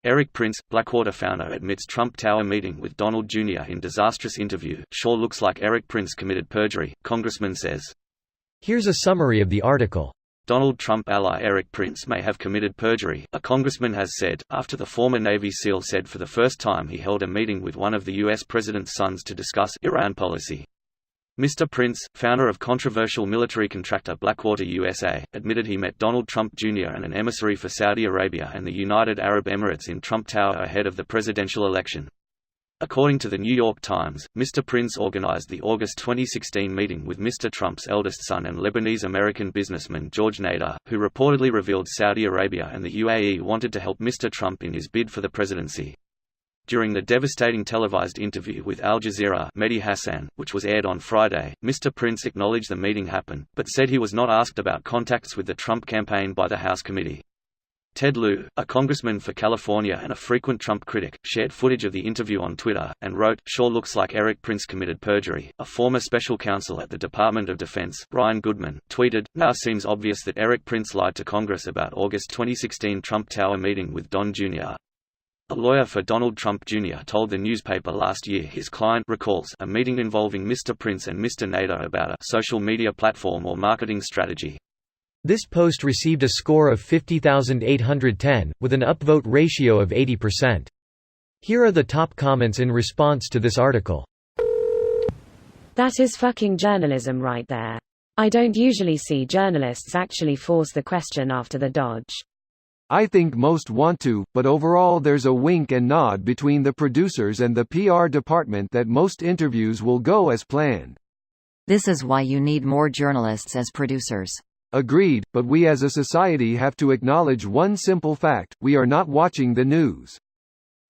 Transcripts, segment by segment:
Erik Prince, Blackwater founder, admits Trump Tower meeting with Donald Jr. in disastrous interview. Sure looks like Erik Prince committed perjury, Congressman says. Here's a summary of the article. Donald Trump ally Erik Prince may have committed perjury, a congressman has said, after the former Navy SEAL said for the first time he held a meeting with one of the U.S. president's sons to discuss Iran policy. Mr. Prince, founder of controversial military contractor Blackwater USA, admitted he met Donald Trump Jr. and an emissary for Saudi Arabia and the United Arab Emirates in Trump Tower ahead of the presidential election. According to the New York Times, Mr. Prince organized the August 2016 meeting with Mr. Trump's eldest son and Lebanese-American businessman George Nader, who reportedly revealed Saudi Arabia and the UAE wanted to help Mr. Trump in his bid for the presidency. During the devastating televised interview with Al Jazeera Mehdi Hasan, which was aired on Friday, Mr. Prince acknowledged the meeting happened, but said he was not asked about contacts with the Trump campaign by the House committee. Ted Lieu, a congressman for California and a frequent Trump critic, shared footage of the interview on Twitter, and wrote, "Sure looks like Erik Prince committed perjury." A former special counsel at the Department of Defense, Brian Goodman, tweeted, "Now seems obvious that Erik Prince lied to Congress about August 2016 Trump Tower meeting with Don Jr." A lawyer for Donald Trump Jr. told the newspaper last year his client recalls a meeting involving Mr. Prince and Mr. Nader about a social media platform or marketing strategy. This post received a score of 50,810, with an upvote ratio of 80%. Here are the top comments in response to this article. That is fucking journalism right there. I don't usually see journalists actually force the question after the dodge. I think most want to, but overall there's a wink and nod between the producers and the PR department that most interviews will go as planned. This is why you need more journalists as producers. Agreed, but we as a society have to acknowledge one simple fact: we are not watching the news.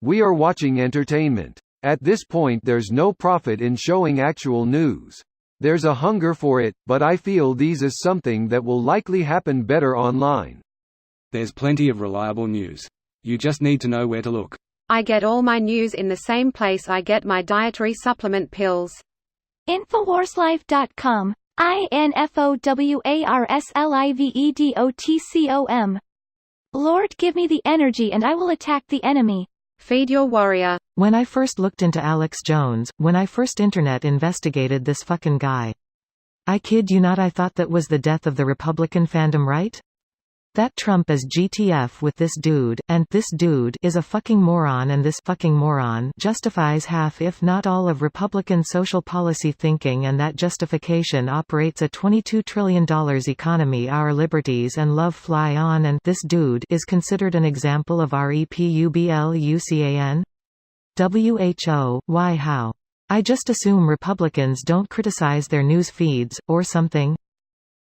We are watching entertainment. At this point there's no profit in showing actual news. There's a hunger for it, but I feel these is something that will likely happen better online. There's plenty of reliable news. You just need to know where to look. I get all my news in the same place I get my dietary supplement pills. InfoWarsLife.com. InfoWarsLivedotCom. Lord, give me the energy and I will attack the enemy. Feed your warrior. When I first looked into Alex Jones, when I first internet investigated this fucking guy. I kid you not, I thought that was the death of the Republican fandom, right? That Trump is GTF with this dude, and this dude is a fucking moron, and this fucking moron justifies half if not all of Republican social policy thinking, and that justification operates a $22 trillion economy our liberties and love fly on, and this dude is considered an example of REPUBLUCAN? WHO, why how? I just assume Republicans don't criticize their news feeds, or something.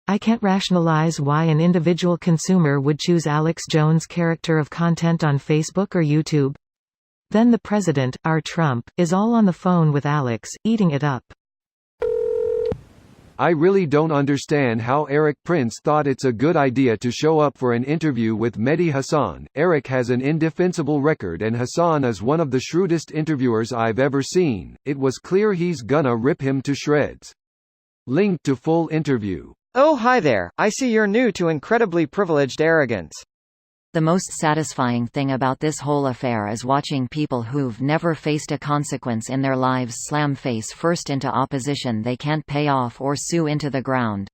I can't rationalize why an individual consumer would choose Alex Jones' character of content on Facebook or YouTube. Then the president, our Trump, is all on the phone with Alex, eating it up. I really don't understand how Erik Prince thought it's a good idea to show up for an interview with Mehdi Hasan. Erik has an indefensible record and Hasan is one of the shrewdest interviewers I've ever seen. It was clear he's gonna rip him to shreds. Link to full interview. Oh hi there, I see you're new to incredibly privileged arrogance. The most satisfying thing about this whole affair is watching people who've never faced a consequence in their lives slam face first into opposition they can't pay off or sue into the ground.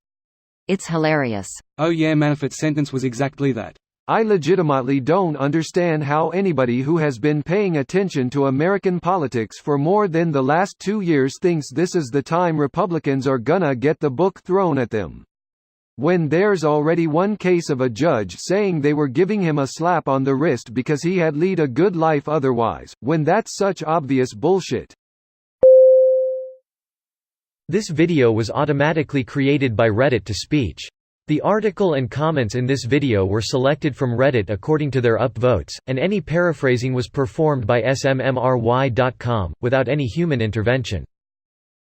It's hilarious. Oh yeah, Manafort's sentence was exactly that. I legitimately don't understand how anybody who has been paying attention to American politics for more than the last 2 years thinks this is the time Republicans are gonna get the book thrown at them. When there's already one case of a judge saying they were giving him a slap on the wrist because he had led a good life otherwise, when that's such obvious bullshit. This video was automatically created by Reddit to speech. The article and comments in this video were selected from Reddit according to their upvotes, and any paraphrasing was performed by smmry.com, without any human intervention.